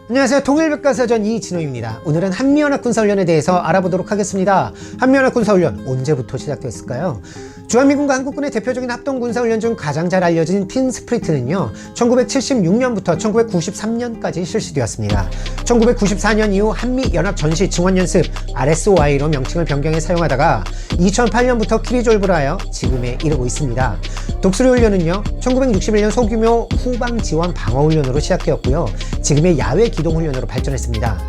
안녕하세요. 통일백과사전 이진호입니다. 오늘은 한미연합군사훈련에 대해서 알아보도록 하겠습니다. 한미연합군사훈련 언제부터 시작됐을까요? 주한미군과 한국군의 대표적인 합동군사훈련 중 가장 잘 알려진 팀스프리트는요 1976년부터 1993년까지 실시되었습니다. 1994년 이후 한미연합전시 증원연습 RSY로 명칭을 변경해 사용하다가 2008년부터 키리졸브를 하여 지금에 이르고 있습니다. 독수리훈련은요 1961년 소규모 후방지원 방어훈련으로 시작되었고요 지금의 야외 기동훈련으로 발전했습니다.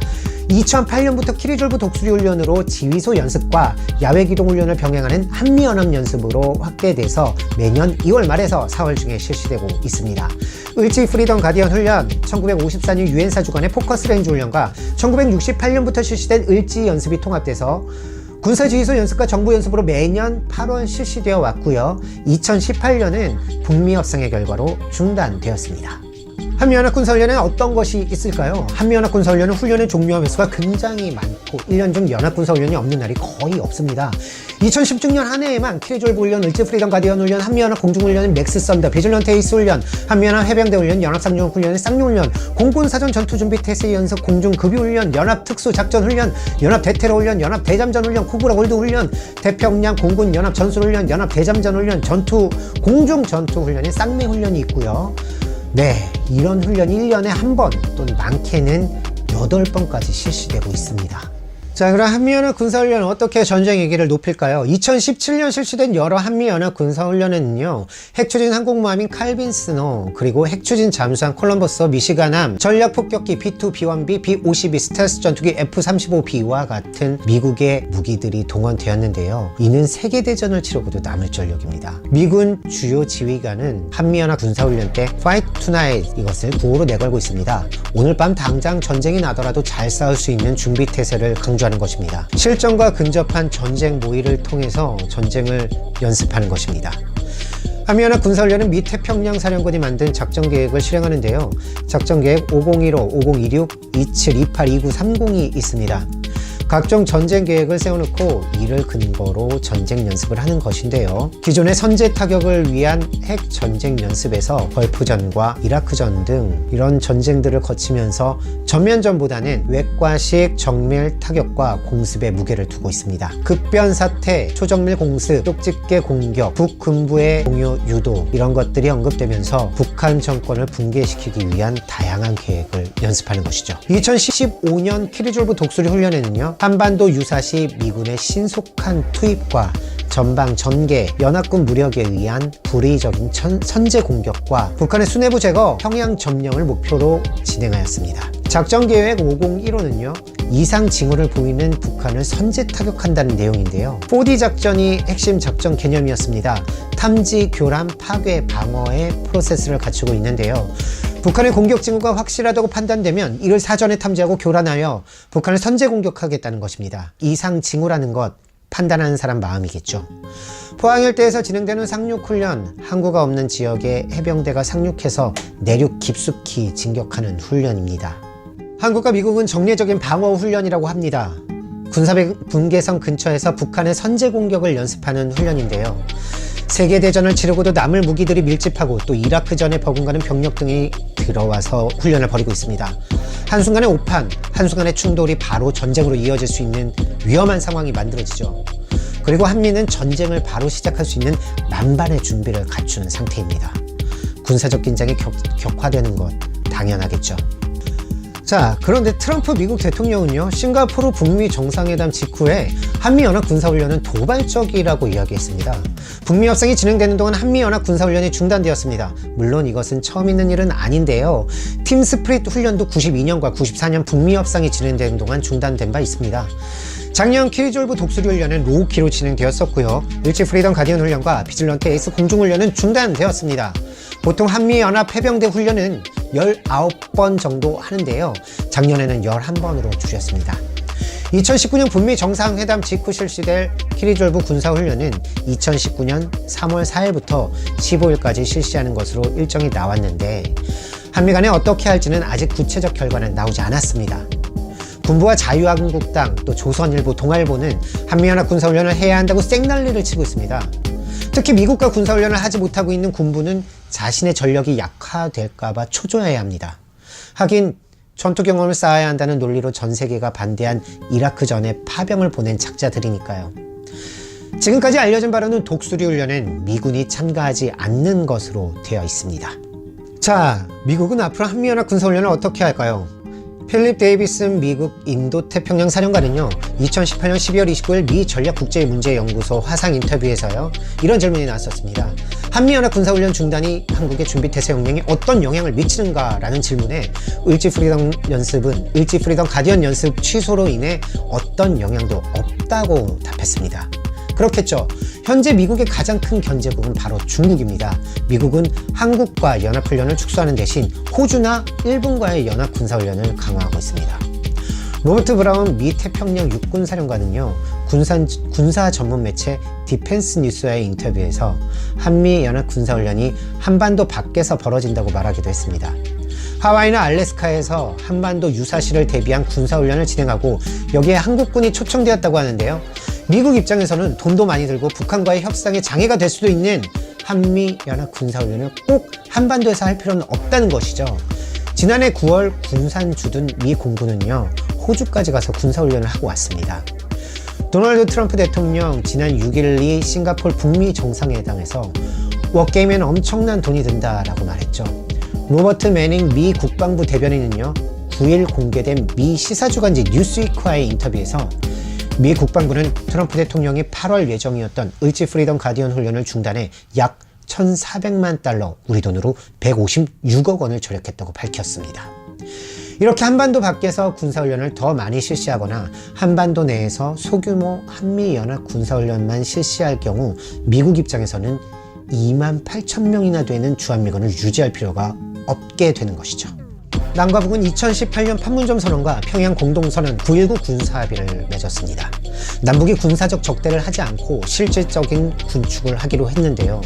2008년부터 키리졸브 독수리훈련으로 지휘소 연습과 야외 기동훈련을 병행하는 한미연합연습으로 확대돼서 매년 2월 말에서 4월 중에 실시되고 있습니다. 을지 프리덤 가디언 훈련, 1954년 유엔사 주관의 포커스 렌즈 훈련과 1968년부터 실시된 을지 연습이 통합돼서 군사지휘소 연습과 정부 연습으로 매년 8월 실시되어 왔고요. 2018년은 북미 협상의 결과로 중단되었습니다. 한미연합군사훈련에는 어떤 것이 있을까요? 한미연합군사훈련은 훈련의 종류와 횟수가 굉장히 많고 1년 중 연합군사훈련이 없는 날이 거의 없습니다. 2016년 한 해에만 키리졸브 훈련, 을지 프리덤 가디언 훈련, 한미연합 공중훈련, 맥스 썬더, 비질런트 에이스 훈련, 한미연합 해병대 훈련, 연합상륙훈련의 쌍용훈련, 공군사전 전투준비 태세 연습, 공중급유훈련, 연합특수작전훈련, 연합대테러훈련, 연합대잠전훈련, 쿠브라 골드훈련, 태평양 공군 연합전술훈련, 연합대잠전훈련, 공중전투훈련의 쌍매훈련이 있고요. 네, 이런 훈련이 1년에 한 번 또는 많게는 8번까지 실시되고 있습니다. 자, 그럼 한미연합 군사훈련은 어떻게 전쟁 위기를 높일까요? 2017년 실시된 여러 한미연합 군사훈련에는요 핵추진 항공모함인 칼빈 스노, 그리고 핵추진 잠수함 콜럼버스, 미시간함, 전략폭격기 B2, B1B, B52 스텔스 전투기 F-35B와 같은 미국의 무기들이 동원되었는데요. 이는 세계대전을 치르고도 남을 전력입니다. 미군 주요 지휘관은 한미연합 군사훈련 때 Fight Tonight 이것을 구호로 내걸고 있습니다. 오늘 밤 당장 전쟁이 나더라도 잘 싸울 수 있는 준비태세를 강조하는 것입니다. 실전과 근접한 전쟁 모의를 통해서 전쟁을 연습하는 것입니다. 한미연합 군사훈련은 미 태평양 사령관이 만든 작전계획을 실행하는데요. 작전계획 5015, 5026, 27, 28, 29, 30이 있습니다. 각종 전쟁 계획을 세워놓고 이를 근거로 전쟁 연습을 하는 것인데요. 기존의 선제 타격을 위한 핵 전쟁 연습에서 걸프전과 이라크전 등 이런 전쟁들을 거치면서 전면전보다는 외과식 정밀 타격과 공습에 무게를 두고 있습니다. 급변 사태, 초정밀 공습, 쪽집게 공격, 북군부의 공유 유도 이런 것들이 언급되면서 북한 정권을 붕괴시키기 위한 다양한 계획을 연습하는 것이죠. 2015년 키리졸브 독수리 훈련에는요. 한반도 유사시 미군의 신속한 투입과 전방 전개, 연합군 무력에 의한 불의적인 선제 공격과 북한의 수뇌부 제거, 평양 점령을 목표로 진행하였습니다. 작전계획 5015는요 이상 징후를 보이는 북한을 선제 타격한다는 내용인데요. 4D 작전이 핵심 작전 개념이었습니다. 탐지, 교란, 파괴, 방어의 프로세스를 갖추고 있는데요. 북한의 공격 징후가 확실하다고 판단되면 이를 사전에 탐지하고 교란하여 북한을 선제 공격하겠다는 것입니다. 이상 징후라는 것 판단하는 사람 마음이겠죠. 포항 일대에서 진행되는 상륙훈련, 항구가 없는 지역에 해병대가 상륙해서 내륙 깊숙이 진격하는 훈련입니다. 한국과 미국은 정례적인 방어 훈련이라고 합니다. 군사분계선 근처에서 북한의 선제 공격을 연습하는 훈련인데요. 세계대전을 치르고도 남을 무기들이 밀집하고 또 이라크전에 버금가는 병력 등이 들어와서 훈련을 벌이고 있습니다. 한순간의 오판, 한순간의 충돌이 바로 전쟁으로 이어질 수 있는 위험한 상황이 만들어지죠. 그리고 한미는 전쟁을 바로 시작할 수 있는 만반의 준비를 갖추는 상태입니다. 군사적 긴장이 격화되는 것 당연하겠죠. 자, 그런데 트럼프 미국 대통령은요 싱가포르 북미 정상회담 직후에 한미연합 군사훈련은 도발적이라고 이야기했습니다. 북미 협상이 진행되는 동안 한미연합 군사훈련이 중단되었습니다. 물론 이것은 처음 있는 일은 아닌데요. 팀 스프릿 훈련도 92년과 94년 북미 협상이 진행되는 동안 중단된 바 있습니다. 작년 키리졸브 독수리 훈련은 로우키로 진행되었었고요. 을지 프리덤 가디언 훈련과 비질런트 에이스 공중훈련은 중단되었습니다. 보통 한미연합 해병대 훈련은 19번 정도 하는데요. 작년에는 11번으로 줄였습니다. 2019년 북미 정상회담 직후 실시될 키리졸브 군사훈련은 2019년 3월 4일부터 15일까지 실시하는 것으로 일정이 나왔는데 한미 간에 어떻게 할지는 아직 구체적 결과는 나오지 않았습니다. 군부와 자유한국당 또 조선일보, 동아일보는 한미연합 군사훈련을 해야 한다고 쌩난리를 치고 있습니다. 특히 미국과 군사훈련을 하지 못하고 있는 군부는 자신의 전력이 약화될까봐 초조해야 합니다. 하긴 전투 경험을 쌓아야 한다는 논리로 전 세계가 반대한 이라크 전에 파병을 보낸 작자들이니까요. 지금까지 알려진 바로는 독수리 훈련엔 미군이 참가하지 않는 것으로 되어 있습니다. 자, 미국은 앞으로 한미연합 군사훈련을 어떻게 할까요? 필립 데이비슨 미국 인도태평양 사령관은요, 2018년 12월 29일 미 전략국제문제연구소 화상 인터뷰에서요, 이런 질문이 나왔었습니다. 한미연합 군사훈련 중단이 한국의 준비태세 역량에 어떤 영향을 미치는가라는 질문에 을지 프리덤 가디언 연습 취소로 인해 어떤 영향도 없다고 답했습니다. 그렇겠죠. 현재 미국의 가장 큰 견제국은 바로 중국입니다. 미국은 한국과 연합훈련을 축소하는 대신 호주나 일본과의 연합 군사훈련을 강화하고 있습니다. 로버트 브라운 미 태평양 육군사령관은요, 군사 전문 매체 디펜스 뉴스와의 인터뷰에서 한미 연합 군사훈련이 한반도 밖에서 벌어진다고 말하기도 했습니다. 하와이나 알래스카에서 한반도 유사시를 대비한 군사훈련을 진행하고 여기에 한국군이 초청되었다고 하는데요. 미국 입장에서는 돈도 많이 들고 북한과의 협상에 장애가 될 수도 있는 한미 연합 군사훈련을 꼭 한반도에서 할 필요는 없다는 것이죠. 지난해 9월 군산 주둔 미 공군은요, 호주까지 가서 군사훈련을 하고 왔습니다. 도널드 트럼프 대통령 지난 6.12 싱가포르 북미 정상회담에서 워게임에는 엄청난 돈이 든다라고 말했죠. 로버트 매닝 미 국방부 대변인은요, 9일 공개된 미 시사주간지 뉴스위크와의 인터뷰에서 미 국방부는 트럼프 대통령이 8월 예정이었던 을지 프리덤 가디언 훈련을 중단해 약 1,400만 달러, 우리 돈으로 156억 원을 절약했다고 밝혔습니다. 이렇게 한반도 밖에서 군사훈련을 더 많이 실시하거나 한반도 내에서 소규모 한미연합 군사훈련만 실시할 경우 미국 입장에서는 28,000명이나 되는 주한미군을 유지할 필요가 없게 되는 것이죠. 남과 북은 2018년 판문점 선언과 평양 공동선언 9.19 군사합의를 맺었습니다. 남북이 군사적 적대를 하지 않고 실질적인 군축을 하기로 했는데요.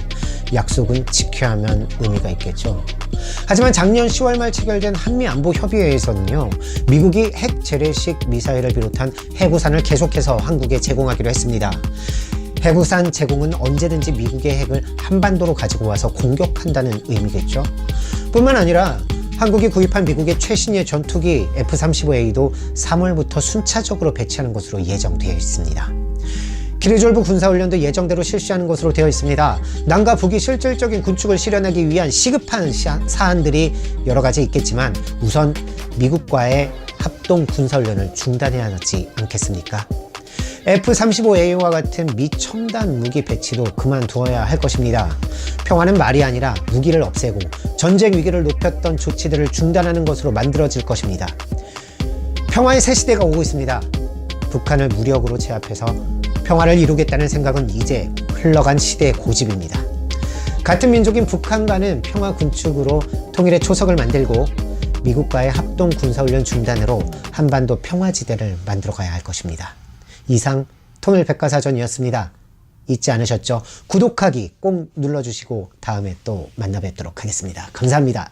약속은 지켜야 하면 의미가 있겠죠. 하지만 작년 10월 말 체결된 한미안보협의회에서는요, 미국이 핵 재래식 미사일을 비롯한 해구산을 계속해서 한국에 제공하기로 했습니다. 해구산 제공은 언제든지 미국의 핵을 한반도로 가지고 와서 공격한다는 의미겠죠. 뿐만 아니라 한국이 구입한 미국의 최신의 전투기 F-35A도 3월부터 순차적으로 배치하는 것으로 예정되어 있습니다. 기르졸브 군사훈련도 예정대로 실시하는 것으로 되어 있습니다. 남과 북이 실질적인 군축을 실현하기 위한 시급한 사안들이 여러 가지 있겠지만 우선 미국과의 합동 군사훈련을 중단해야 하지 않겠습니까? F-35A와 같은 미 첨단 무기 배치도 그만두어야 할 것입니다. 평화는 말이 아니라 무기를 없애고 전쟁 위기를 높였던 조치들을 중단하는 것으로 만들어질 것입니다. 평화의 새 시대가 오고 있습니다. 북한을 무력으로 제압해서 평화를 이루겠다는 생각은 이제 흘러간 시대의 고집입니다. 같은 민족인 북한과는 평화 군축으로 통일의 초석을 만들고 미국과의 합동 군사훈련 중단으로 한반도 평화지대를 만들어가야 할 것입니다. 이상 통일백과사전이었습니다. 잊지 않으셨죠? 구독하기 꼭 눌러주시고 다음에 또 만나 뵙도록 하겠습니다. 감사합니다.